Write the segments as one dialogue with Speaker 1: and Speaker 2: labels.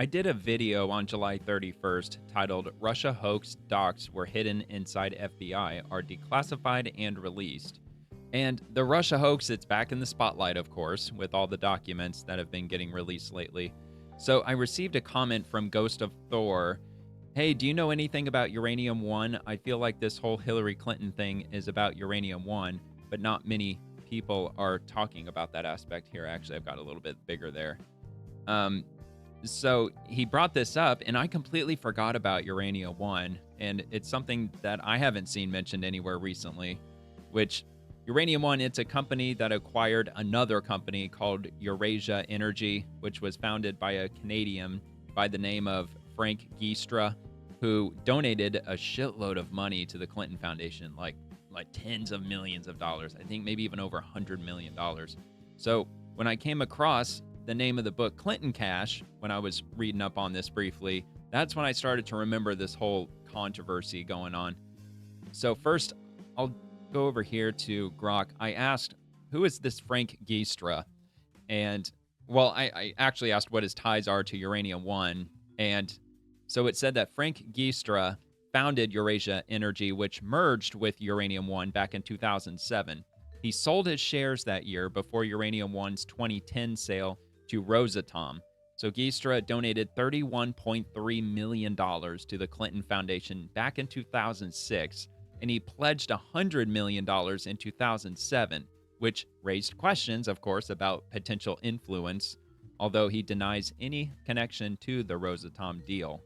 Speaker 1: I did a video on July 31st titled Russia Hoax Docs Were Hidden Inside FBI Are Declassified and Released. And the Russia hoax, it's back in the spotlight, of course, with all the documents that have been getting released lately. So I received a comment from Ghost of Thor. Hey, do you know anything about Uranium One? I feel like this whole Hillary Clinton thing is about Uranium One, but not many people are talking about that aspect here. Actually, I've got a little bit bigger there. Um, so he brought this up, and I completely forgot about Uranium One, and it's something that I haven't seen mentioned anywhere recently, which Uranium One, it's a company that acquired another company called Eurasia Energy, which was founded by a Canadian by the name of Frank Giestra, who donated a shitload of money to the Clinton Foundation, like tens of millions of dollars. I think maybe even over $100 million. So when I came across the name of the book Clinton Cash, when I was reading up on this briefly, that's when I started to remember this whole controversy going on. So first, I'll go over here to Grok. I asked, who is this Frank Giestra? And, well, I actually asked what his ties are to Uranium One. And so it said that Frank Giestra founded Eurasia Energy, which merged with Uranium One back in 2007. He sold his shares that year before Uranium One's 2010 sale to Rosatom. So Giestra donated $31.3 million to the Clinton Foundation back in 2006, and he pledged $100 million in 2007, which raised questions, of course, about potential influence, although he denies any connection to the Rosatom deal.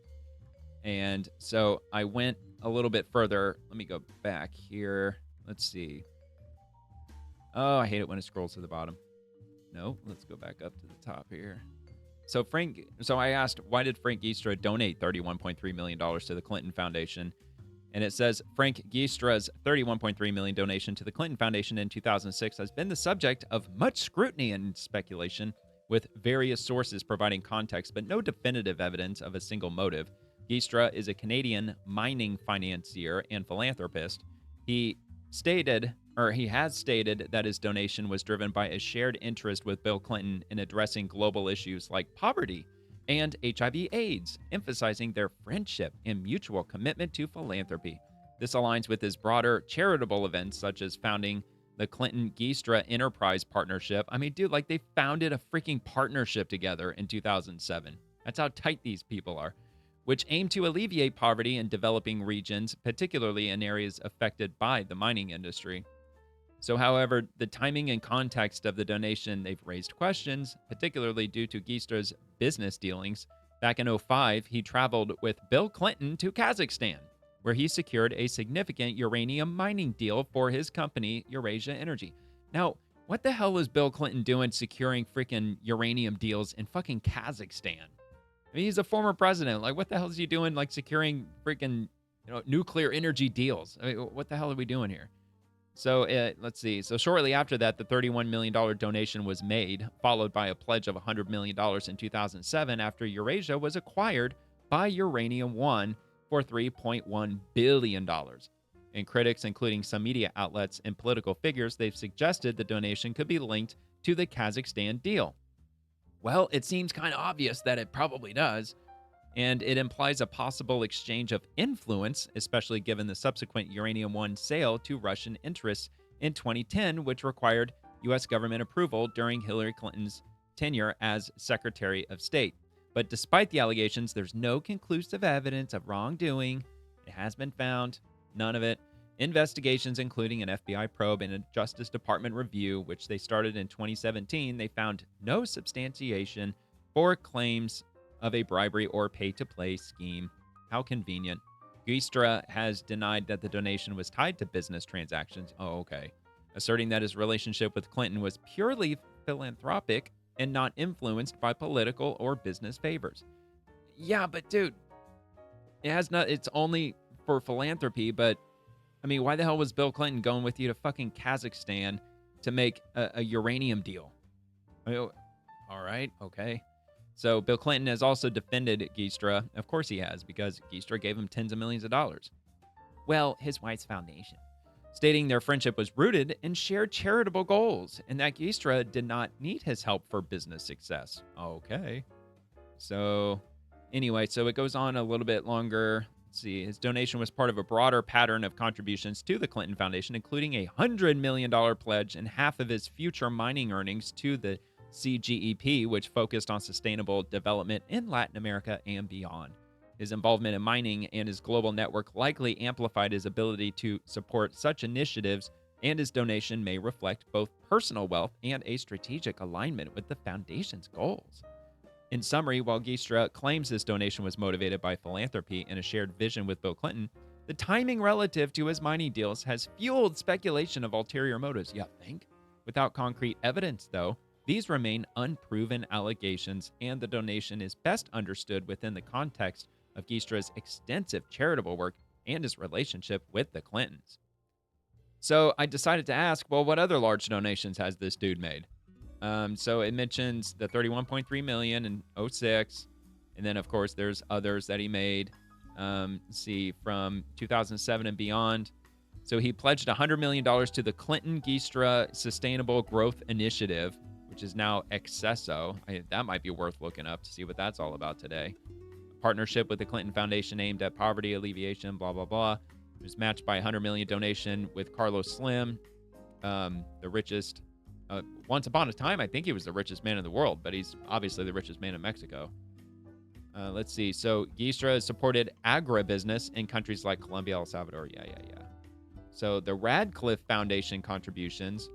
Speaker 1: And so I went a little bit further. Let me go back here. Let's see. Oh, I hate it when it scrolls to the bottom. No, let's go back up to the top here. So I asked, why did Frank Giestra donate $31.3 million to the Clinton Foundation? And it says Frank Giestra's $31.3 million donation to the Clinton Foundation in 2006 has been the subject of much scrutiny and speculation, with various sources providing context, but no definitive evidence of a single motive. Giestra is a Canadian mining financier and philanthropist. He has stated that his donation was driven by a shared interest with Bill Clinton in addressing global issues like poverty and HIV/AIDS, emphasizing their friendship and mutual commitment to philanthropy. This aligns with his broader charitable events, such as founding the Clinton Giestra Enterprise Partnership. I mean, dude, like they founded a freaking partnership together in 2007. That's how tight these people are, which aim to alleviate poverty in developing regions, particularly in areas affected by the mining industry. So, however, the timing and context of the donation, they've raised questions, particularly due to Giestra's business dealings. Back in 2005, he traveled with Bill Clinton to Kazakhstan, where he secured a significant uranium mining deal for his company, Eurasia Energy. Now, what the hell is Bill Clinton doing securing freaking uranium deals in fucking Kazakhstan? I mean, he's a former president. Like, what the hell is he doing, like, securing freaking, nuclear energy deals? I mean, what the hell are we doing here? So let's see. So shortly after that, the $31 million donation was made, followed by a pledge of $100 million in 2007 after Eurasia was acquired by Uranium One for $3.1 billion. And critics, including some media outlets and political figures, they've suggested the donation could be linked to the Kazakhstan deal. Well, it seems kind of obvious that it probably does. And it implies a possible exchange of influence, especially given the subsequent Uranium One sale to Russian interests in 2010, which required U.S. government approval during Hillary Clinton's tenure as Secretary of State. But despite the allegations, there's no conclusive evidence of wrongdoing. It has been found, none of it. Investigations, including an FBI probe and a Justice Department review, which they started in 2017, they found no substantiation for claims of a bribery or pay-to-play scheme. How convenient. Giestra has denied that the donation was tied to business transactions. Oh, okay. Asserting that his relationship with Clinton was purely philanthropic and not influenced by political or business favors. Yeah, but dude, it's only for philanthropy, but I mean, why the hell was Bill Clinton going with you to fucking Kazakhstan to make a uranium deal? I mean, all right, okay. So Bill Clinton has also defended Giestra. Of course he has, because Giestra gave him tens of millions of dollars. Well, his wife's foundation, stating their friendship was rooted in shared charitable goals and that Giestra did not need his help for business success. Okay. So Anyway, so it goes on a little bit longer. Let's see. His donation was part of a broader pattern of contributions to the Clinton Foundation, including a $100 million pledge and half of his future mining earnings to the CGEP, which focused on sustainable development in Latin America and beyond. His involvement in mining and his global network likely amplified his ability to support such initiatives, and his donation may reflect both personal wealth and a strategic alignment with the foundation's goals. In summary, while Giestra claims his donation was motivated by philanthropy and a shared vision with Bill Clinton, the timing relative to his mining deals has fueled speculation of ulterior motives. You think? Without concrete evidence, though, these remain unproven allegations, and the donation is best understood within the context of Giestra's extensive charitable work and his relationship with the Clintons. So I decided to ask, well, what other large donations has this dude made? So it mentions the 31.3 million in 06, and then of course there's others that he made. Let's see, from 2007 and beyond. So he pledged $100 million to the Clinton Giestra Sustainable Growth Initiative, which is now Accesso. That might be worth looking up to see what that's all about today. A partnership with the Clinton Foundation aimed at poverty alleviation, blah, blah, blah. It was matched by a $100 million donation with Carlos Slim, the richest. Once upon a time, I think he was the richest man in the world, but he's obviously the richest man in Mexico. Let's see. So Giestra has supported agribusiness in countries like Colombia, El Salvador. Yeah. So the Radcliffe Foundation contributions.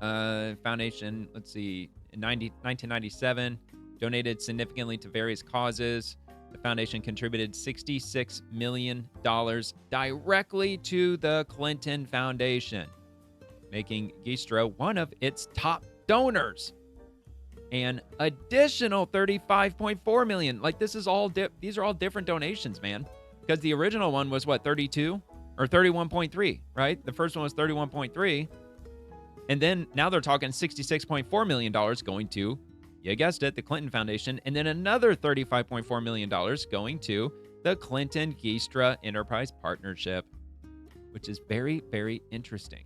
Speaker 1: Foundation, let's see, in 1997, donated significantly to various causes. The foundation contributed $66 million directly to the Clinton Foundation, making Giestra one of its top donors. An additional $35.4 million. Like, this is all these are all different donations, man. Because the original one was what, 32 or 31.3, right? The first one was 31.3. And then now they're talking $66.4 million going to, you guessed it, the Clinton Foundation. And then another $35.4 million going to the Clinton Giestra Enterprise Partnership, which is very, very interesting.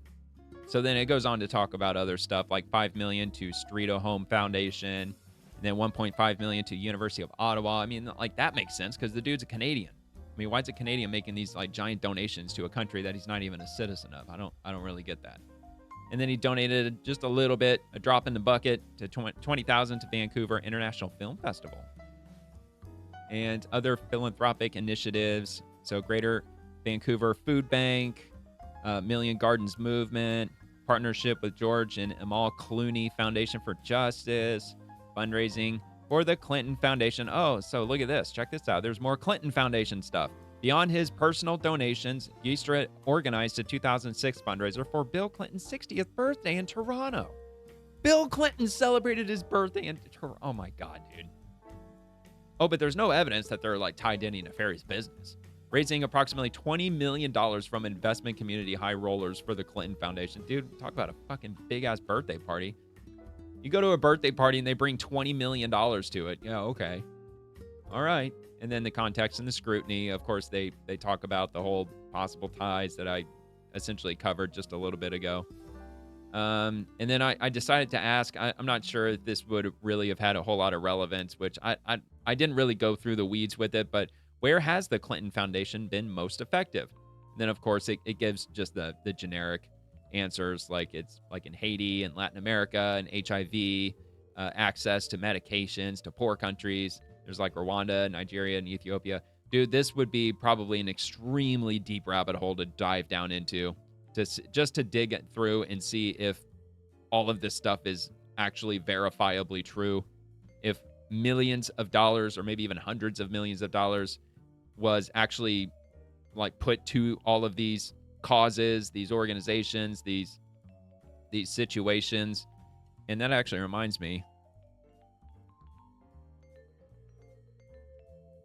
Speaker 1: So then it goes on to talk about other stuff like $5 million to Streeto Home Foundation, and then $1.5 million to University of Ottawa. I mean, like, that makes sense because the dude's a Canadian. I mean, why is a Canadian making these like giant donations to a country that he's not even a citizen of? I don't really get that. And then he donated just a little bit, a drop in the bucket, to $20,000 to Vancouver International Film Festival and other philanthropic initiatives. So Greater Vancouver Food Bank, Million Gardens Movement, partnership with George and Amal Clooney Foundation for Justice, fundraising for the Clinton Foundation. Oh, so look at this. Check this out. There's more Clinton Foundation stuff. Beyond his personal donations, Giestra organized a 2006 fundraiser for Bill Clinton's 60th birthday in Toronto. Bill Clinton celebrated his birthday in Toronto. Oh my God, dude. Oh, but there's no evidence that they're like tied to any nefarious business. Raising approximately $20 million from investment community high rollers for the Clinton Foundation. Dude, talk about a fucking big-ass birthday party. You go to a birthday party and they bring $20 million to it. Yeah, okay. All right. And then the context and the scrutiny. Of course, they talk about the whole possible ties that I essentially covered just a little bit ago. And then I decided to ask, I'm not sure if this would really have had a whole lot of relevance, which I didn't really go through the weeds with it, but where has the Clinton Foundation been most effective? And then, of course, it gives just the generic answers, like it's like in Haiti and Latin America and HIV, access to medications to poor countries. There's like Rwanda, Nigeria, and Ethiopia. Dude, this would be probably an extremely deep rabbit hole to dive down into, just to dig it through and see if all of this stuff is actually verifiably true. If millions of dollars or maybe even hundreds of millions of dollars was actually like put to all of these causes, these organizations, these situations. And that actually reminds me,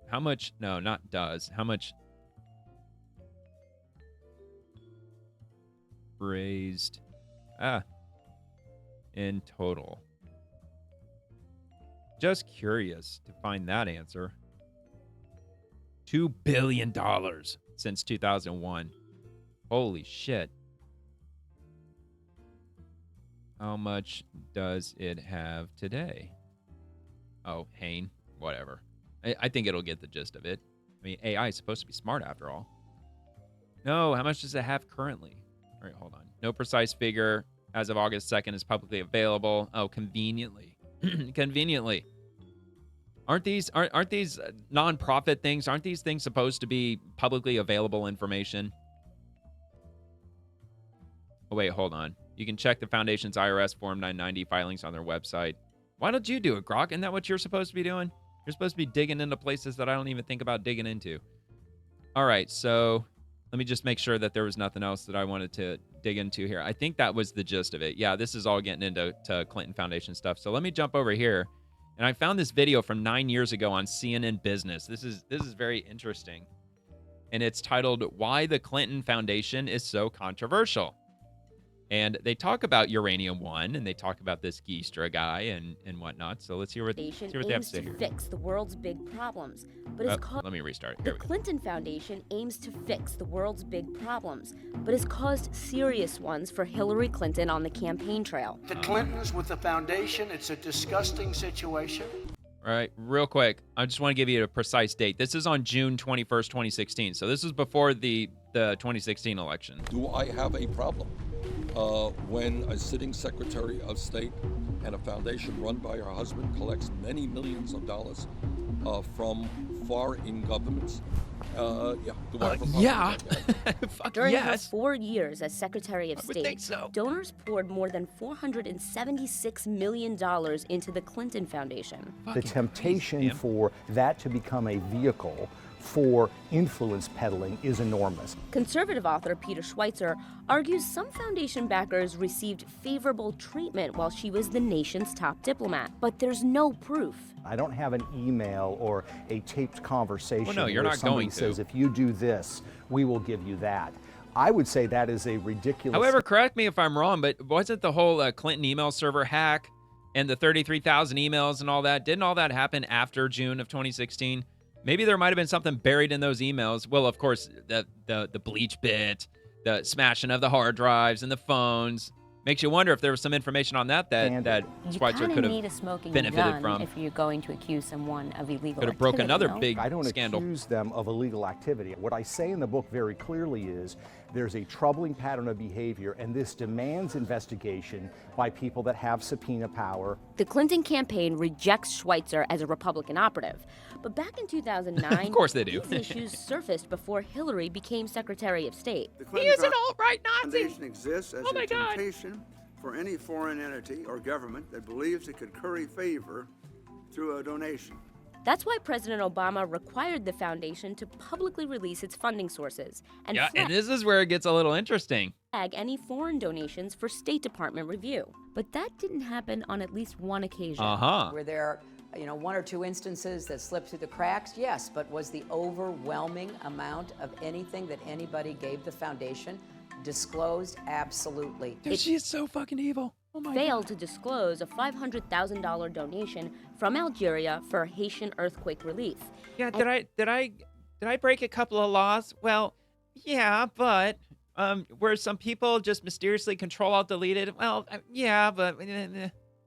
Speaker 1: how much raised in total? Just curious to find that answer. $2 billion since 2001. Holy shit. How much does it have today? Oh, Hain, whatever. I think it'll get the gist of it. I mean, AI is supposed to be smart after all. No, how much does it have currently? All right, hold on. No precise figure as of August 2nd is publicly available. Oh, conveniently. Conveniently. Aren't these nonprofit things? Aren't these things supposed to be publicly available information? Oh, wait, hold on. You can check the Foundation's IRS Form 990 filings on their website. Why don't you do it, Grok? Isn't that what you're supposed to be doing? You're supposed to be digging into places that I don't even think about digging into. All right, so let me just make sure that there was nothing else that I wanted to dig into here. I think that was the gist of it. Yeah, this is all getting into Clinton Foundation stuff. So let me jump over here. And I found this video from 9 years ago on CNN Business. This is very interesting. And it's titled, Why the Clinton Foundation is So Controversial. And they talk about Uranium One, and they talk about this Geestra guy and whatnot. So let's hear what they have to say here.
Speaker 2: Fix the world's big problems, but is
Speaker 1: let me restart.
Speaker 2: The Clinton Foundation aims to fix the world's big problems, but has caused serious ones for Hillary Clinton on the campaign trail.
Speaker 3: The Clintons with the foundation, it's a disgusting situation.
Speaker 1: All right, real quick, I just want to give you a precise date. This is on June 21st, 2016. So this is before the 2016 election.
Speaker 4: Do I have a problem when a sitting Secretary of State and a foundation run by her husband collects many millions of dollars from foreign governments? Do I have a problem with that?
Speaker 2: During her 4 years as Secretary of State,
Speaker 1: so.
Speaker 2: Donors poured more than $476 million into the Clinton Foundation.
Speaker 5: The temptation for that to become a vehicle for influence peddling is enormous.
Speaker 2: Conservative author Peter Schweitzer argues some foundation backers received favorable treatment while she was the nation's top diplomat, but there's no proof.
Speaker 5: I don't have an email or a taped conversation
Speaker 1: Well, no, you're
Speaker 5: where
Speaker 1: not
Speaker 5: somebody
Speaker 1: going to.
Speaker 5: says, if you do this, we will give you that. I would say that is a ridiculous...
Speaker 1: However, correct me if I'm wrong, but wasn't the whole Clinton email server hack and the 33,000 emails and all that, didn't all that happen after June of 2016? Maybe there might have been something buried in those emails. Well, of course, the bleach bit, the smashing of the hard drives and the phones. Makes you wonder if there was some information on that Schweitzer could have benefited from.
Speaker 6: If you're going to accuse someone of illegal
Speaker 1: Could have broke another big
Speaker 5: I don't
Speaker 1: scandal.
Speaker 5: accuse them of illegal activity. What I say in the book very clearly is there's a troubling pattern of behavior, and this demands investigation by people that have subpoena power.
Speaker 2: The Clinton campaign rejects Schweitzer as a Republican operative. But back in 2009,
Speaker 1: Of course they do.
Speaker 2: these issues surfaced before Hillary became Secretary of State.
Speaker 1: He is an alt-right Nazi!
Speaker 7: Foundation exists as a temptation for any foreign entity or government that believes it could curry favor through a donation.
Speaker 2: That's why President Obama required the foundation to publicly release its funding sources and
Speaker 1: And this is where it gets a little interesting.
Speaker 2: flag any foreign donations for State Department review. But that didn't happen on at least one occasion.
Speaker 8: Were there, one or two instances that slipped through the cracks? Yes, but was the overwhelming amount of anything that anybody gave the foundation disclosed? Absolutely.
Speaker 1: Dude, she is so fucking evil. Oh my
Speaker 2: Failed to disclose a $500,000 donation from Algeria for Haitian earthquake relief.
Speaker 1: Yeah, did I break a couple of laws? Well, yeah, but where some people just mysteriously Control-Alt-Deleted? Well, yeah, but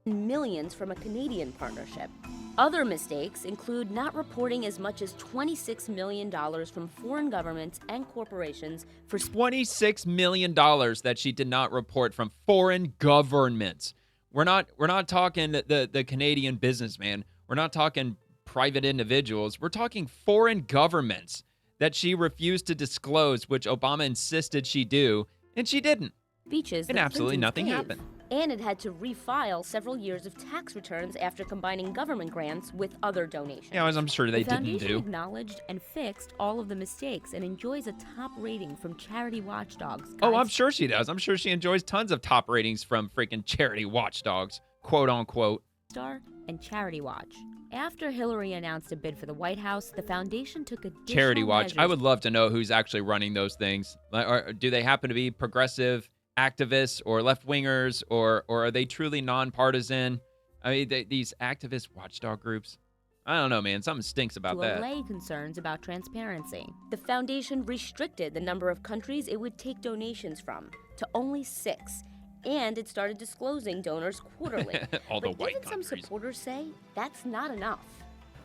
Speaker 2: Millions from a Canadian partnership. Other mistakes include not reporting as much as $26 million from foreign governments and corporations for
Speaker 1: $26 million that she did not report from foreign governments. We're not talking the Canadian businessman. We're not talking private individuals. We're talking foreign governments that she refused to disclose, which Obama insisted she do, and she didn't.
Speaker 2: speeches.
Speaker 1: And
Speaker 2: that
Speaker 1: absolutely
Speaker 2: Clintons
Speaker 1: nothing
Speaker 2: gave.
Speaker 1: happened.
Speaker 2: And it had to refile several years of tax returns after combining government grants with other donations.
Speaker 1: Yeah, as I'm sure they
Speaker 2: the
Speaker 1: didn't
Speaker 2: foundation
Speaker 1: do.
Speaker 2: acknowledged and fixed all of the mistakes and enjoys a top rating from charity watchdogs.
Speaker 1: Oh, I'm sure she does. I'm sure she enjoys tons of top ratings from freaking charity watchdogs, quote unquote.
Speaker 2: Star and Charity Watch. After Hillary announced a bid for the White House, the foundation took additional
Speaker 1: Charity Watch. I
Speaker 2: measures.
Speaker 1: would love to know who's actually running those things. Or do they happen to be progressive activists or left-wingers, or are they truly nonpartisan? I mean, these activist watchdog groups. I don't know, man. Something stinks about
Speaker 2: to
Speaker 1: that.
Speaker 2: allay concerns about transparency. The foundation restricted the number of countries it would take donations from to only 6, and it started disclosing donors quarterly.
Speaker 1: All the
Speaker 2: but
Speaker 1: white
Speaker 2: even
Speaker 1: countries.
Speaker 2: some supporters say that's not enough.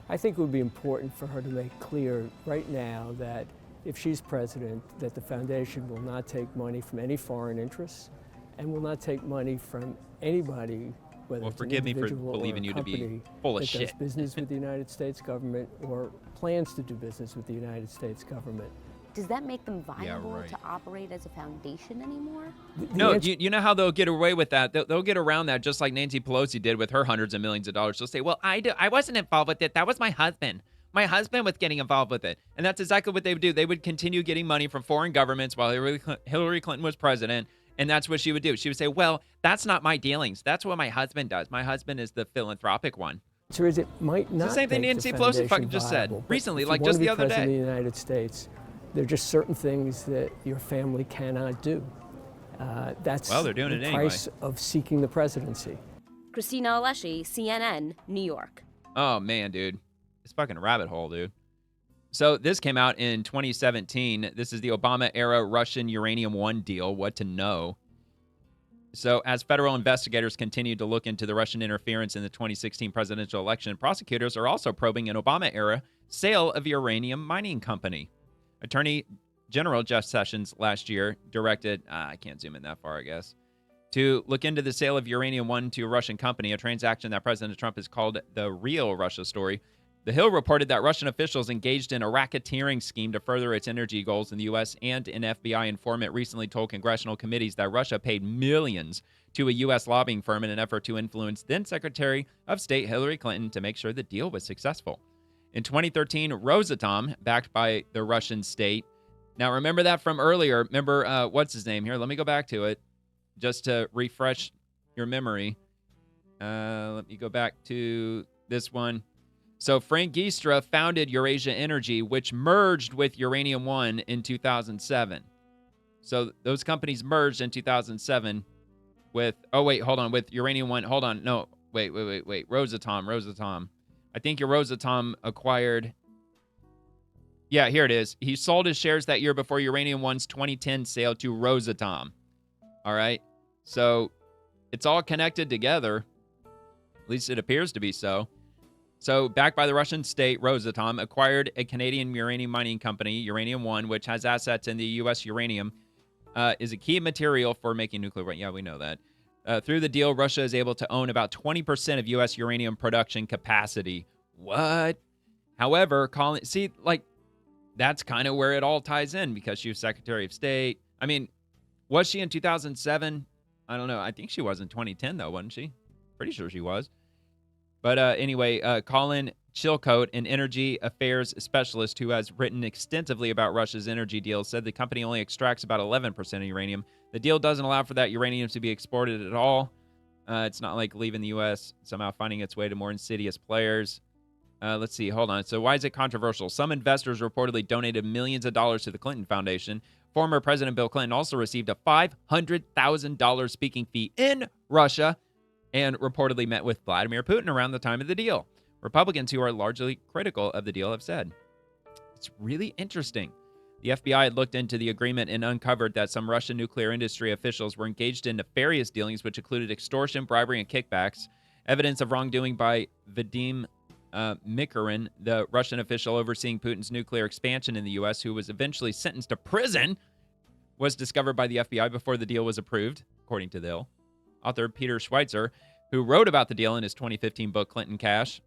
Speaker 9: I think it would be important for her to make clear right now that if she's president, that the foundation will not take money from any foreign interests and will not take money from anybody, whether
Speaker 1: Well,
Speaker 9: it's an
Speaker 1: forgive me for
Speaker 9: individual or
Speaker 1: believing
Speaker 9: a
Speaker 1: you to be
Speaker 9: company
Speaker 1: full of
Speaker 9: that
Speaker 1: shit.
Speaker 9: does business with the United States government or plans to do business with the United States government.
Speaker 2: Does that make them viable
Speaker 1: right.
Speaker 2: to operate as a foundation anymore?
Speaker 1: No, you know how they'll get away with that? They'll get around that just like Nancy Pelosi did with her hundreds of millions of dollars. She'll say, well, I wasn't involved with it. That was my husband. My husband was getting involved with it. And that's exactly what they would do. They would continue getting money from foreign governments while Hillary Clinton was president. And that's what she would do. She would say, well, that's not my dealings. That's what my husband does. My husband is the philanthropic one.
Speaker 9: So is it might not
Speaker 1: It's the same thing
Speaker 9: make
Speaker 1: Nancy
Speaker 9: the
Speaker 1: Pelosi
Speaker 9: foundation
Speaker 1: fucking just said
Speaker 9: viable, but
Speaker 1: recently,
Speaker 9: if you
Speaker 1: like
Speaker 9: wanna
Speaker 1: just
Speaker 9: be
Speaker 1: the other
Speaker 9: president
Speaker 1: day.
Speaker 9: of the United States, there are just certain things that your family cannot do. That's
Speaker 1: Well, they're doing
Speaker 9: the
Speaker 1: it
Speaker 9: price of seeking the presidency.
Speaker 2: Christina Alessi, CNN, New York.
Speaker 1: Oh, man, dude. It's fucking a rabbit hole, dude. So this came out in 2017. This is the Obama-era Russian Uranium One deal. What to know. So as federal investigators continue to look into the Russian interference in the 2016 presidential election, prosecutors are also probing an Obama-era sale of uranium mining company. Attorney General Jeff Sessions last year directed, I can't zoom in that far, I guess, to look into the sale of Uranium One to a Russian company, a transaction that President Trump has called the real Russia story. The Hill reported that Russian officials engaged in a racketeering scheme to further its energy goals in the U.S., and an FBI informant recently told congressional committees that Russia paid millions to a U.S. lobbying firm in an effort to influence then-Secretary of State Hillary Clinton to make sure the deal was successful. In 2013, Rosatom, backed by the Russian state. Now, remember that from earlier. Remember, what's his name here? Let me go back to it just to refresh your memory. Let me go back to this one. So Frank Giestra founded Eurasia Energy, which merged with Uranium One in 2007. So those companies merged in 2007 with, with Uranium One. Hold on. No, wait. Rosatom. I think your Rosatom acquired. Yeah, here it is. He sold his shares that year before Uranium One's 2010 sale to Rosatom. All right. So it's all connected together. At least it appears to be so. So, backed by the Russian state, Rosatom acquired a Canadian uranium mining company, Uranium One, which has assets in the U.S. uranium, is a key material for making nuclear. Yeah, we know that. Through the deal, Russia is able to own about 20% of U.S. uranium production capacity. What? However, that's kind of where it all ties in, because she was Secretary of State. I mean, was she in 2007? I don't know. I think she was in 2010, though, wasn't she? Pretty sure she was. But anyway, Colin Chilcote, an energy affairs specialist who has written extensively about Russia's energy deals, said the company only extracts about 11% of uranium. The deal doesn't allow for that uranium to be exported at all. It's not like leaving the U.S., somehow finding its way to more insidious players. Let's see. Hold on. So why is it controversial? Some investors reportedly donated millions of dollars to the Clinton Foundation. Former President Bill Clinton also received a $500,000 speaking fee in Russia, and reportedly met with Vladimir Putin around the time of the deal. Republicans who are largely critical of the deal have said. It's really interesting. The FBI had looked into the agreement and uncovered that some Russian nuclear industry officials were engaged in nefarious dealings, which included extortion, bribery, and kickbacks. Evidence of wrongdoing by Vadim Mikarin, the Russian official overseeing Putin's nuclear expansion in the U.S., who was eventually sentenced to prison, was discovered by the FBI before the deal was approved, according to the Hill. Author Peter Schweitzer, who wrote about the deal in his 2015 book, Clinton Cash,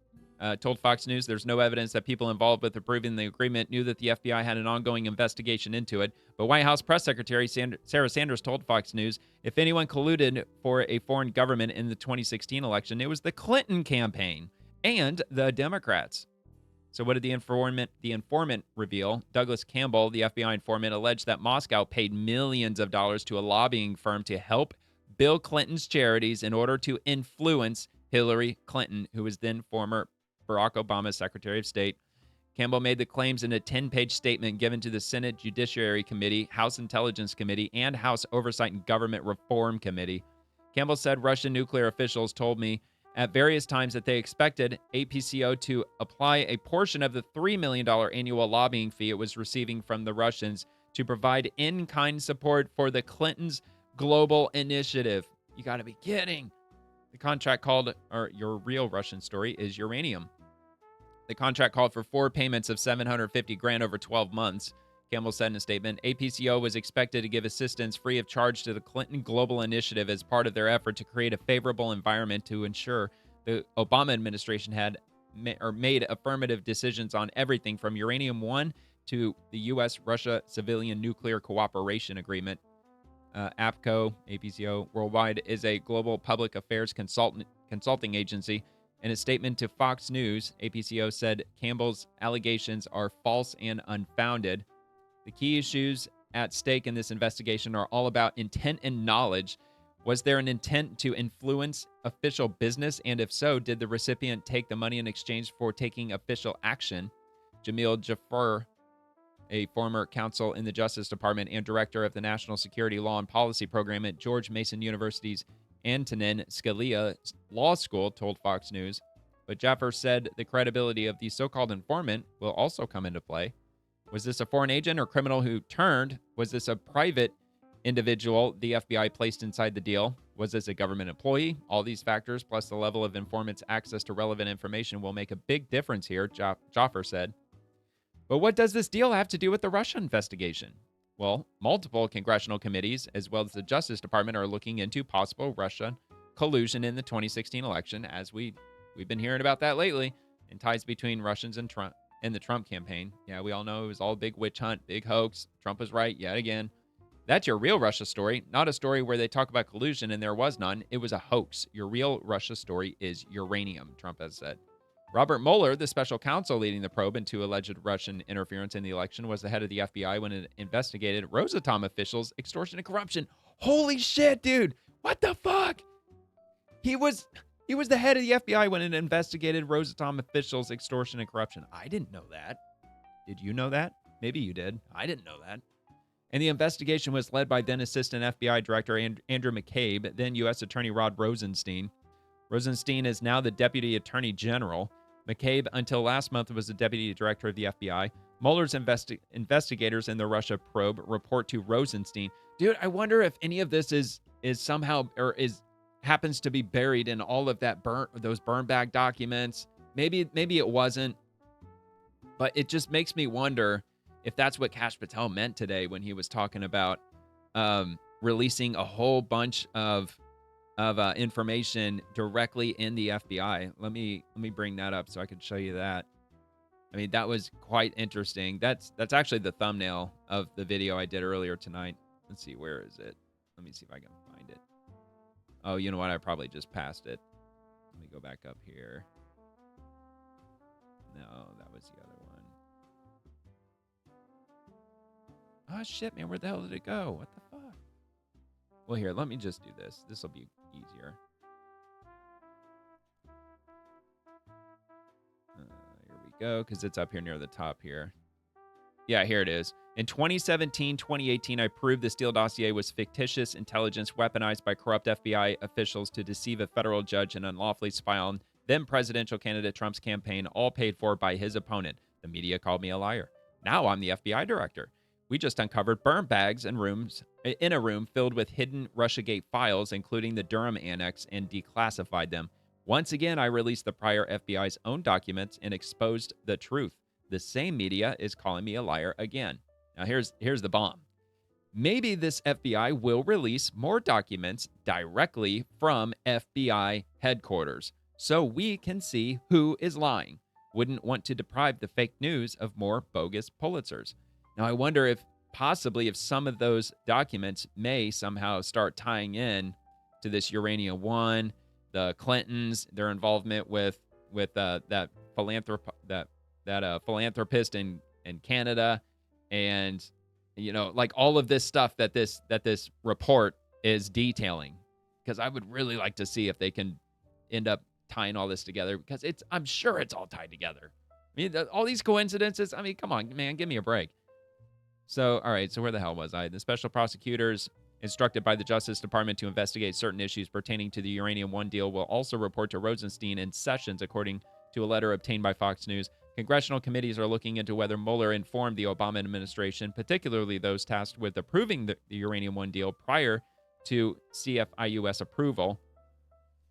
Speaker 1: told Fox News there's no evidence that people involved with approving the agreement knew that the FBI had an ongoing investigation into it. But White House Press Secretary Sarah Sanders told Fox News if anyone colluded for a foreign government in the 2016 election, it was the Clinton campaign and the Democrats. So what did the informant reveal? Douglas Campbell, the FBI informant, alleged that Moscow paid millions of dollars to a lobbying firm to help Bill Clinton's charities in order to influence Hillary Clinton, who was then former Barack Obama's Secretary of State. Campbell made the claims in a 10-page statement given to the Senate Judiciary Committee, House Intelligence Committee, and House Oversight and Government Reform Committee. Campbell said Russian nuclear officials told me at various times that they expected APCO to apply a portion of the $3 million annual lobbying fee it was receiving from the Russians to provide in-kind support for the Clintons' global initiative. You got to be kidding. The contract called, or your real Russian story, is uranium. The contract called for 4 payments of $750,000 over 12 months. Campbell said in a statement, APCO was expected to give assistance free of charge to the Clinton Global Initiative as part of their effort to create a favorable environment to ensure the Obama administration had made affirmative decisions on everything from Uranium One to the U.S.-Russia Civilian Nuclear Cooperation Agreement. APCO Worldwide, is a global public affairs consulting agency. In a statement to Fox News, APCO said Campbell's allegations are false and unfounded. The key issues at stake in this investigation are all about intent and knowledge. Was there an intent to influence official business? And if so, did the recipient take the money in exchange for taking official action? Jamil Jaffer, a former counsel in the Justice Department and director of the National Security Law and Policy Program at George Mason University's Antonin Scalia Law School, told Fox News. But Jaffer said the credibility of the so-called informant will also come into play. Was this a foreign agent or criminal who turned? Was this a private individual the FBI placed inside the deal? Was this a government employee? All these factors, plus the level of informant's access to relevant information, will make a big difference here, Jaffer said. But what does this deal have to do with the Russia investigation? Well, multiple congressional committees, as well as the Justice Department, are looking into possible Russian collusion in the 2016 election, as we've been hearing about that lately, and ties between Russians and Trump and the Trump campaign. Yeah, we all know it was all a big witch hunt, big hoax. Trump was right yet again. That's your real Russia story, not a story where they talk about collusion and there was none. It was a hoax. Your real Russia story is uranium, Trump has said. Robert Mueller, the special counsel leading the probe into alleged Russian interference in the election, was the head of the FBI when it investigated Rosatom officials' extortion and corruption. Holy shit, dude. What the fuck? He was the head of the FBI when it investigated Rosatom officials' extortion and corruption. I didn't know that. Did you know that? Maybe you did. I didn't know that. And the investigation was led by then Assistant FBI Director Andrew McCabe, then U.S. Attorney Rod Rosenstein. Rosenstein is now the Deputy Attorney General. McCabe, until last month, was the Deputy Director of the FBI. Mueller's investigators in the Russia probe report to Rosenstein. Dude, I wonder if any of this is somehow or happens to be buried in all of those burn bag documents. Maybe it wasn't, but it just makes me wonder if that's what Kash Patel meant today when he was talking about releasing a whole bunch of information directly in the FBI. Let me bring that up so I can show you that. I mean, that was quite interesting. That's actually the thumbnail of the video I did earlier tonight. Let's see, where is it? Let me see if I can find it. Oh, you know what? I probably just passed it. Let me go back up here. No, that was the other one. Oh, shit, man. Where the hell did it go? What the fuck? Well, here, let me just do this. This will be easier. Here we go, because it's up here near the top here. Yeah, here it is. In 2017, 2018, I proved the Steele dossier was fictitious intelligence weaponized by corrupt FBI officials to deceive a federal judge and unlawfully spy on then presidential candidate Trump's campaign, all paid for by his opponent. The media called me a liar. Now I'm the FBI director. We just uncovered burn bags in a room filled with hidden Russiagate files, including the Durham Annex, and declassified them. Once again, I released the prior FBI's own documents and exposed the truth. The same media is calling me a liar again. Now here's the bomb. Maybe this FBI will release more documents directly from FBI headquarters so we can see who is lying. Wouldn't want to deprive the fake news of more bogus Pulitzers. Now, I wonder if possibly if some of those documents may somehow start tying in to this Uranium One, the Clintons, their involvement with that philanthropist in Canada, and like all of this stuff that this report is detailing. Because I would really like to see if they can end up tying all this together, because I'm sure it's all tied together. I mean, all these coincidences. I mean, come on, man, give me a break. So, all right, so where the hell was I? The special prosecutors instructed by the Justice Department to investigate certain issues pertaining to the Uranium One deal will also report to Rosenstein and Sessions, according to a letter obtained by Fox News. Congressional committees are looking into whether Mueller informed the Obama administration, particularly those tasked with approving the Uranium One deal prior to CFIUS approval,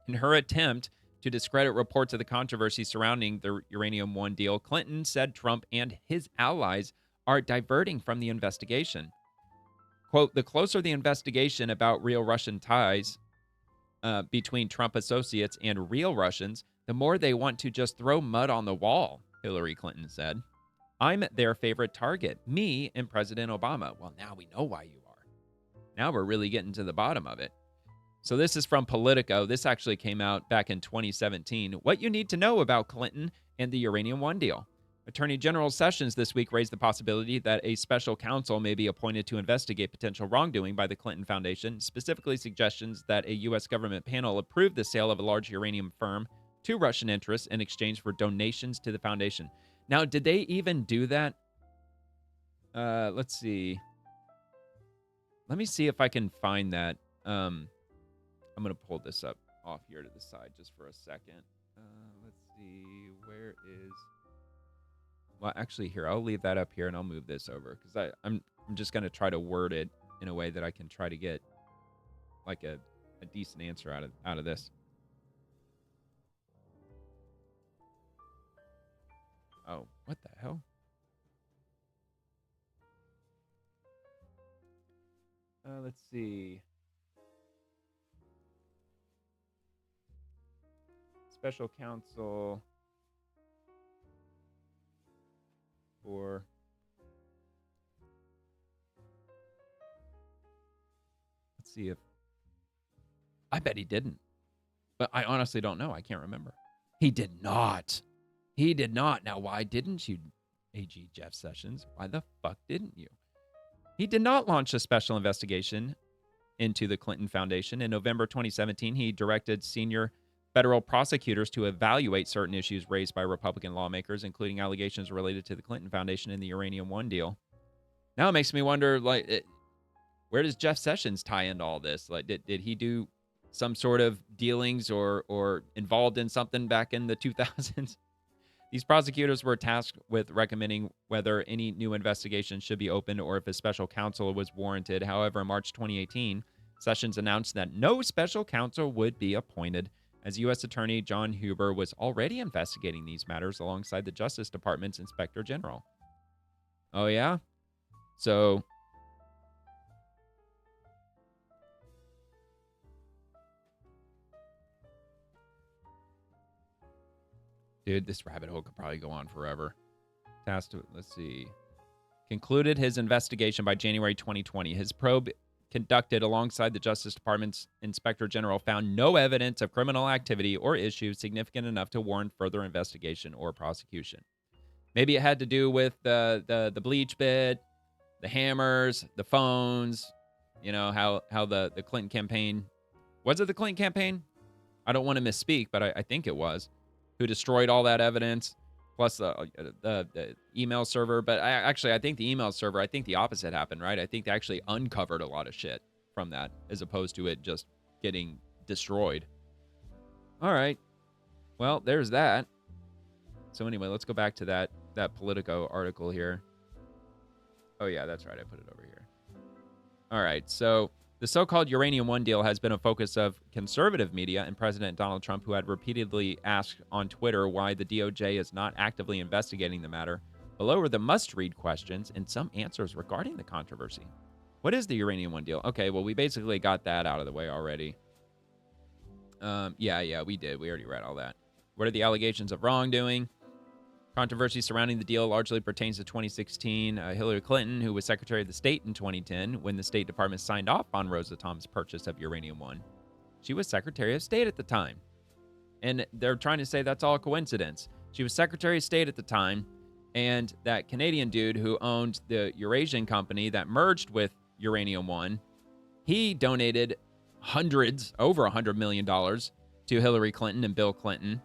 Speaker 1: in her attempt To discredit reports of the controversy surrounding the Uranium One deal, Clinton said Trump and his allies are diverting from the investigation. Quote, the closer the investigation about real Russian ties between Trump associates and real Russians, the more they want to just throw mud on the wall, Hillary Clinton said. I'm their favorite target, me and President Obama. Well, now we know why you are. Now we're really getting to the bottom of it. So this is from Politico. This actually came out back in 2017. What you need to know about Clinton and the Uranium One deal. Attorney General Sessions this week raised the possibility that a special counsel may be appointed to investigate potential wrongdoing by the Clinton Foundation, specifically suggestions that a U.S. government panel approve the sale of a large uranium firm to Russian interests in exchange for donations to the foundation. Now, did they even do that? Let's see. Let me see if I can find that. I'm going to pull this up off here to the side just for a second. Let's see. Where is... Well, actually, here, I'll leave that up here and I'll move this over because I'm just going to try to word it in a way that I can try to get like a decent answer out of this. Oh, what the hell? Let's see. Special counsel for let's see if I bet he didn't. But I honestly don't know. I can't remember. He did not. He did not. Now, why didn't you, AG Jeff Sessions? Why the fuck didn't you? He did not launch a special investigation into the Clinton Foundation. In November 2017, he directed senior federal prosecutors to evaluate certain issues raised by Republican lawmakers, including allegations related to the Clinton Foundation and the Uranium One deal. Now it makes me wonder, like, where does Jeff Sessions tie into all this? Like, did he do some sort of dealings or involved in something back in the 2000s? These prosecutors were tasked with recommending whether any new investigation should be opened or if a special counsel was warranted. However, in March 2018, Sessions announced that no special counsel would be appointed, as U.S. Attorney John Huber was already investigating these matters alongside the Justice Department's Inspector General. Oh, yeah? So... Dude, this rabbit hole could probably go on forever. Let's see. Concluded his investigation by January 2020. His probe, conducted alongside the Justice Department's Inspector General, found no evidence of criminal activity or issues significant enough to warrant further investigation or prosecution. Maybe it had to do with the bleach bit, the hammers, the phones, you know, how the Clinton campaign... Was it the Clinton campaign? I don't want to misspeak, but I think it was. Who destroyed all that evidence, plus the email server. But I think the email server, I think the opposite happened, right? I think they actually uncovered a lot of shit from that, as opposed to it just getting destroyed. All right. Well, there's that. So anyway, let's go back to that Politico article here. Oh, yeah, that's right. I put it over here. All right. So the so-called Uranium One deal has been a focus of conservative media and President Donald Trump, who had repeatedly asked on Twitter why the DOJ is not actively investigating the matter. Below are the must-read questions and some answers regarding the controversy. What is the Uranium One deal? Okay, well, we basically got that out of the way already. Yeah, we did. We already read all that. What are the allegations of wrongdoing? Controversy surrounding the deal largely pertains to 2016. Hillary Clinton, who was Secretary of the State in 2010, when the State Department signed off on Rosatom's purchase of Uranium One. She was Secretary of State at the time. And they're trying to say that's all coincidence. She was Secretary of State at the time, and that Canadian dude who owned the Eurasian company that merged with Uranium One, he donated over $100 million to Hillary Clinton and Bill Clinton.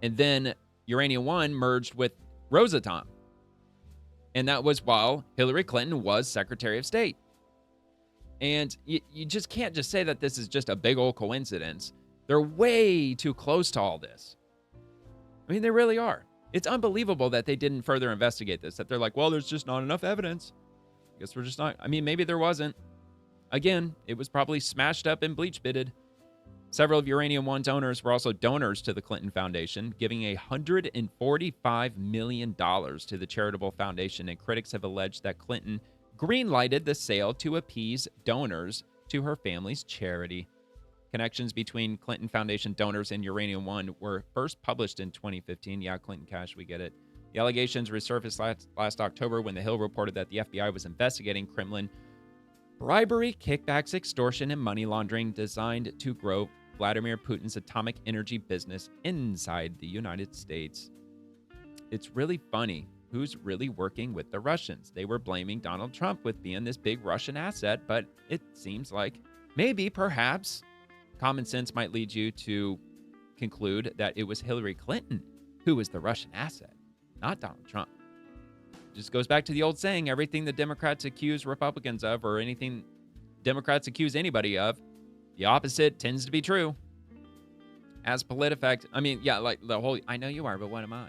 Speaker 1: And then Uranium One merged with Rosatom. And that was while Hillary Clinton was Secretary of State. And you just can't just say that this is just a big old coincidence. They're way too close to all this. I mean, they really are. It's unbelievable that they didn't further investigate this, that they're like, well, there's just not enough evidence. I guess we're just not. I mean, maybe there wasn't. Again, it was probably smashed up and bleach bitted. Several of Uranium One's owners were also donors to the Clinton Foundation, giving $145 million to the charitable foundation, and critics have alleged that Clinton greenlighted the sale to appease donors to her family's charity. Connections between Clinton Foundation donors and Uranium One were first published in 2015. Yeah, Clinton Cash, we get it. The allegations resurfaced last October when The Hill reported that the FBI was investigating Kremlin bribery, kickbacks, extortion, and money laundering designed to grow Vladimir Putin's atomic energy business inside the United States. It's really funny who's really working with the Russians. They were blaming Donald Trump with being this big Russian asset, but it seems like maybe, perhaps, common sense might lead you to conclude that it was Hillary Clinton who was the Russian asset, not Donald Trump. Just goes back to the old saying, everything the Democrats accuse Republicans of, or anything Democrats accuse anybody of, the opposite tends to be true. As PolitiFact, I mean, yeah, like the whole, I know you are, but what am I?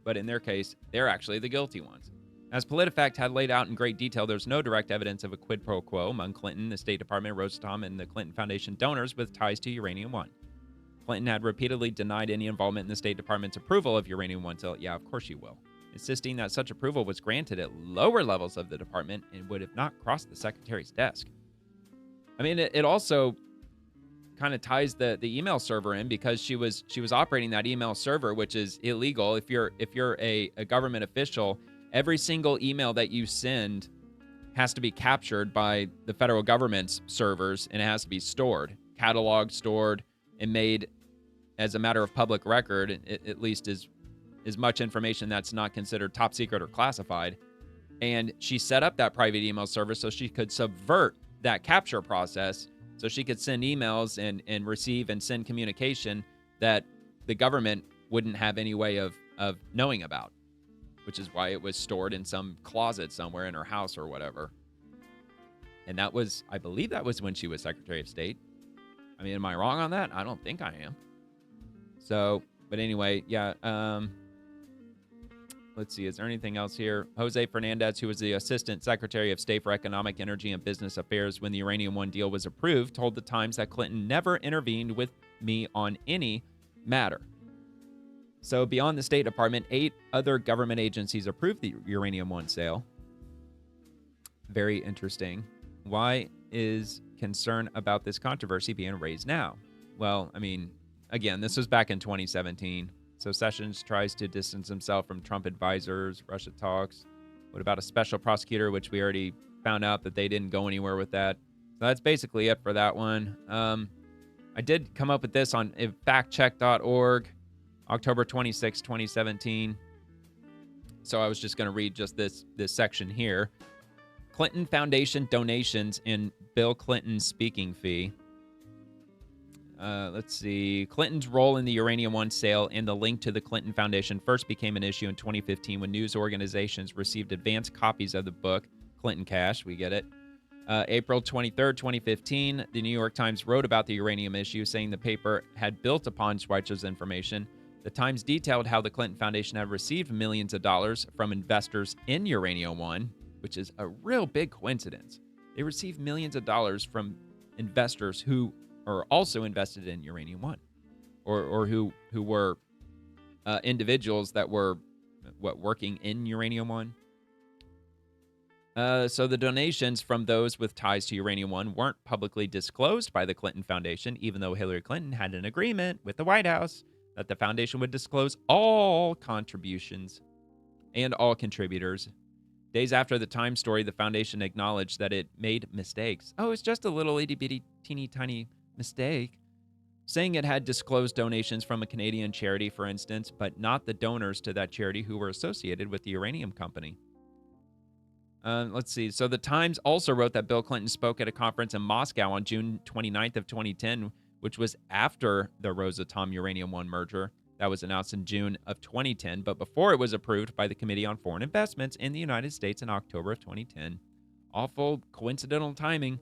Speaker 1: But in their case, they're actually the guilty ones. As PolitiFact had laid out in great detail, there's no direct evidence of a quid pro quo among Clinton, the State Department, Rosatom, and the Clinton Foundation donors with ties to Uranium One. Clinton had repeatedly denied any involvement in the State Department's approval of Uranium One, so yeah, of course you will, insisting that such approval was granted at lower levels of the department and would have not crossed the secretary's desk. I mean, it also kind of ties the email server in, because she was operating that email server, which is illegal. If you're a government official, every single email that you send has to be captured by the federal government's servers, and it has to be stored, cataloged, stored, and made as a matter of public record, at least as much information that's not considered top secret or classified. And she set up that private email server so she could subvert that capture process, so she could send emails and receive and send communication that the government wouldn't have any way of knowing about, which is why it was stored in some closet somewhere in her house or whatever. And that was, I believe that was when she was Secretary of State. I mean, am I wrong on that? I don't think I am. So, but anyway, yeah, let's see, is there anything else here? Jose Fernandez, who was the Assistant Secretary of State for Economic, Energy, and Business Affairs when the Uranium One deal was approved, told the Times that Clinton never intervened with me on any matter. So beyond the State Department, 8 other government agencies approved the Uranium One sale. Very interesting. Why is concern about this controversy being raised now? Well, I mean, again, this was back in 2017. So Sessions tries to distance himself from Trump advisors, Russia talks. What about a special prosecutor, which we already found out that they didn't go anywhere with that. So that's basically it for that one. I did come up with this on factcheck.org, October 26, 2017. So I was just going to read just this section here. Clinton Foundation donations and Bill Clinton's speaking fee. Let's see. Clinton's role in the Uranium One sale and the link to the Clinton Foundation first became an issue in 2015 when news organizations received advance copies of the book, Clinton Cash, we get it. April 23rd, 2015, the New York Times wrote about the uranium issue, saying the paper had built upon Schweitzer's information. The Times detailed how the Clinton Foundation had received millions of dollars from investors in Uranium One, which is a real big coincidence. They received millions of dollars from investors who are also invested in Uranium One, or who were individuals that were working in Uranium One. So the donations from those with ties to Uranium One weren't publicly disclosed by the Clinton Foundation, even though Hillary Clinton had an agreement with the White House that the foundation would disclose all contributions and all contributors. Days after the Times story, the foundation acknowledged that it made mistakes. Oh, it's just a little itty-bitty, teeny-tiny mistake. Saying it had disclosed donations from a Canadian charity, for instance, but not the donors to that charity who were associated with the uranium company. Let's see. So the Times also wrote that Bill Clinton spoke at a conference in Moscow on June 29th of 2010, which was after the Rosatom Uranium One merger that was announced in June of 2010, but before it was approved by the Committee on Foreign Investments in the United States in October of 2010. Awful coincidental timing.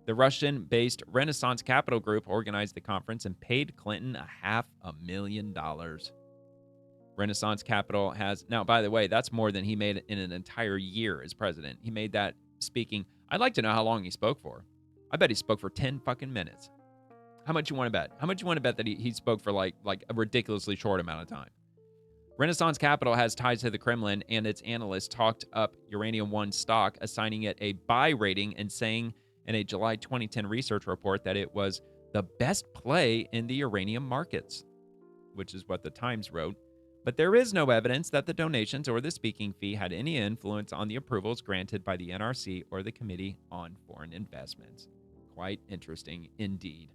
Speaker 1: The Russian-based Renaissance Capital Group organized the conference and paid Clinton $500,000. Renaissance Capital has, now, by the way, that's more than he made in an entire year as president. He made that speaking. I'd like to know how long he spoke for. I bet he spoke for 10 fucking minutes. How much you want to bet? How much you want to bet that he spoke for like a ridiculously short amount of time? Renaissance Capital has ties to the Kremlin, and its analysts talked up Uranium One stock, assigning it a buy rating and saying in a July 2010 research report that it was the best play in the uranium markets, which is what the Times wrote. But there is no evidence that the donations or the speaking fee had any influence on the approvals granted by the NRC or the Committee on Foreign Investments. Quite interesting indeed.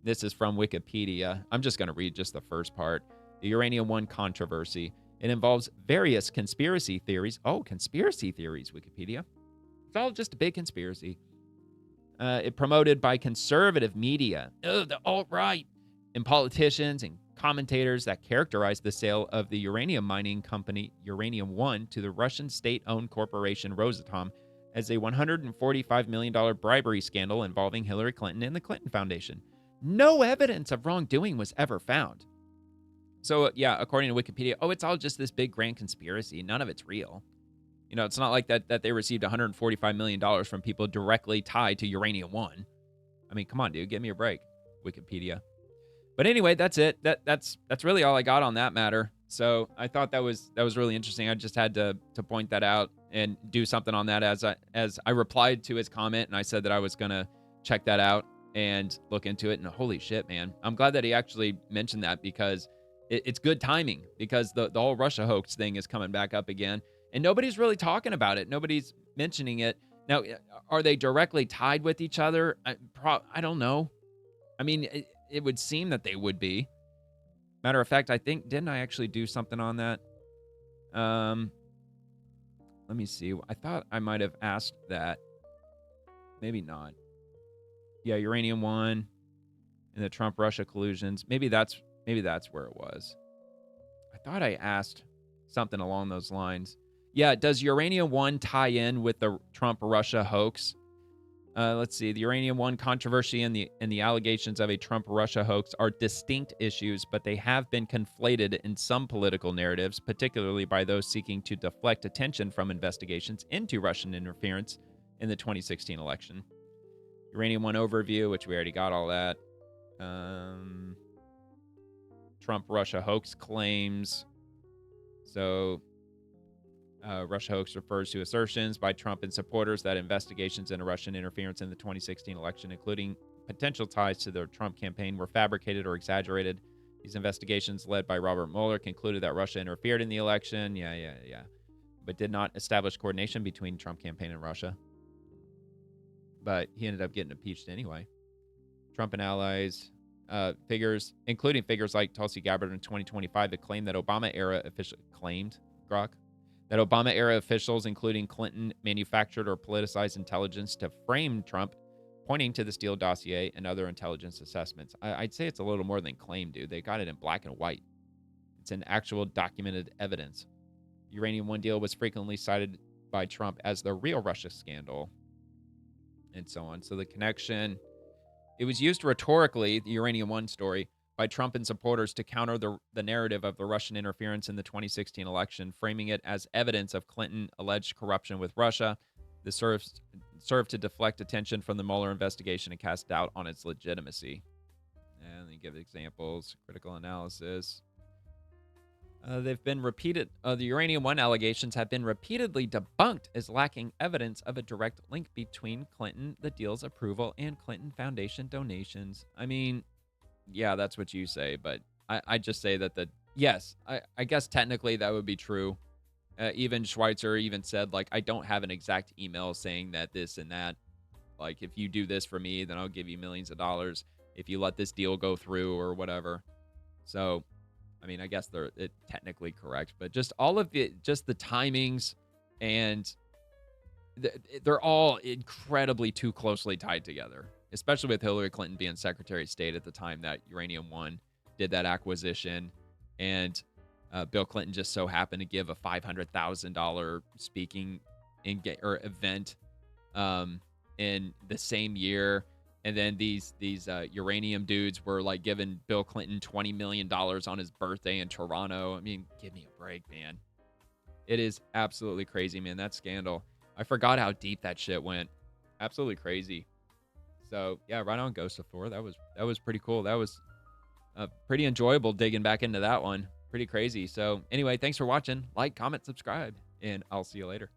Speaker 1: This is from Wikipedia. I'm just going to read just the first part. The Uranium One controversy. It involves various conspiracy theories. Oh, conspiracy theories, Wikipedia. It's all just a big conspiracy. It promoted by conservative media, the alt-right, and politicians and commentators that characterized the sale of the uranium mining company Uranium One to the Russian state-owned corporation Rosatom as a $145 million bribery scandal involving Hillary Clinton and the Clinton Foundation. No evidence of wrongdoing was ever found. So, yeah, according to Wikipedia, it's all just this big grand conspiracy. None of it's real. You know, it's not like that they received $145 million from people directly tied to Uranium One. I mean, come on, dude, give me a break, Wikipedia. But anyway, that's it. That's really all I got on that matter. So I thought that was really interesting. I just had to point that out and do something on that as I replied to his comment, and I said that I was gonna check that out and look into it. And holy shit, man, I'm glad that he actually mentioned that, because it's good timing, because the whole Russia hoax thing is coming back up again, and nobody's really talking about it. Nobody's mentioning it. Now, are they directly tied with each other? I don't know. I mean, it would seem that they would be. Matter of fact, I think, didn't I actually do something on that? Let me see. I thought I might have asked that. Maybe not. Yeah, Uranium One and the Trump Russia collusions. Maybe that's where it was. I thought I asked something along those lines. Yeah, does Uranium One tie in with the Trump Russia hoax? Let's see. The Uranium One controversy and the allegations of a Trump Russia hoax are distinct issues, but they have been conflated in some political narratives, particularly by those seeking to deflect attention from investigations into Russian interference in the 2016 election. Uranium One overview, which we already got all that. Trump Russia hoax claims. So, Russia hoax refers to assertions by Trump and supporters that investigations into Russian interference in the 2016 election, including potential ties to the Trump campaign, were fabricated or exaggerated. These investigations, led by Robert Mueller, concluded that Russia interfered in the election. Yeah. But did not establish coordination between Trump campaign and Russia. But he ended up getting impeached anyway. Trump and allies, figures, including figures like Tulsi Gabbard in 2025, that claimed that Obama-era officials, including Clinton, manufactured or politicized intelligence to frame Trump, pointing to the Steele dossier and other intelligence assessments. I'd say it's a little more than claim, dude. They got it in black and white. It's an actual documented evidence. Uranium One deal was frequently cited by Trump as the real Russia scandal, and so on. So the connection, it was used rhetorically, the Uranium One story, by Trump and supporters to counter the narrative of the Russian interference in the 2016 election, framing it as evidence of Clinton alleged corruption with Russia. This served to deflect attention from the Mueller investigation and cast doubt on its legitimacy. And they give examples, critical analysis. They've been repeated. The Uranium One allegations have been repeatedly debunked as lacking evidence of a direct link between Clinton, the deal's approval, and Clinton Foundation donations. I mean, yeah, that's what you say, but I just say that yes, I guess technically that would be true. Even Schweitzer even said, like, I don't have an exact email saying that this and that. Like, if you do this for me, then I'll give you millions of dollars if you let this deal go through or whatever. So, I mean, I guess they're technically correct, but just all of the timings, and they're all incredibly too closely tied together, especially with Hillary Clinton being Secretary of State at the time that Uranium One did that acquisition, and Bill Clinton just so happened to give a $500,000 speaking event in the same year. And then these uranium dudes were like giving Bill Clinton $20 million on his birthday in Toronto. I mean, give me a break, man. It is absolutely crazy, man. That scandal. I forgot how deep that shit went. Absolutely crazy. So yeah, right on, Ghost of Thor. That was pretty cool. That was pretty enjoyable digging back into that one. Pretty crazy. So anyway, thanks for watching. Like, comment, subscribe, and I'll see you later.